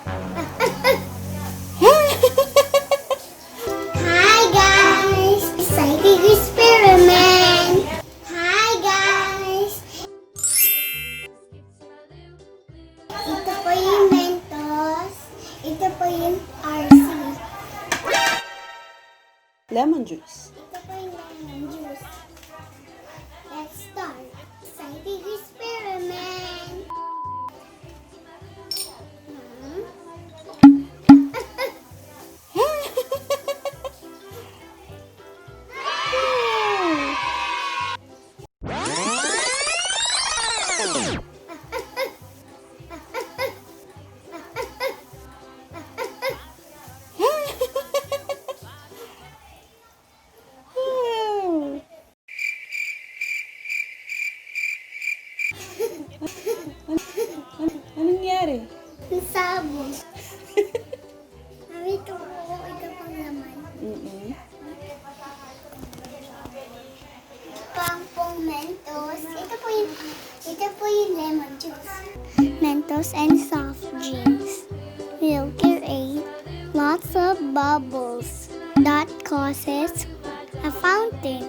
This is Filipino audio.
Hi guys! ScienceExperiment! Hi guys! Ito po yung Mentos. Ito po yung RC. Lemon juice. Ito po yung lemon juice. Let's start. ScienceExperiment! Anong nangyari? Ang sabon. Ito pang laman. Pang Mentos. Ito po yung lemon juice. Mentos and soft drinks will create lots of bubbles that causes a fountain.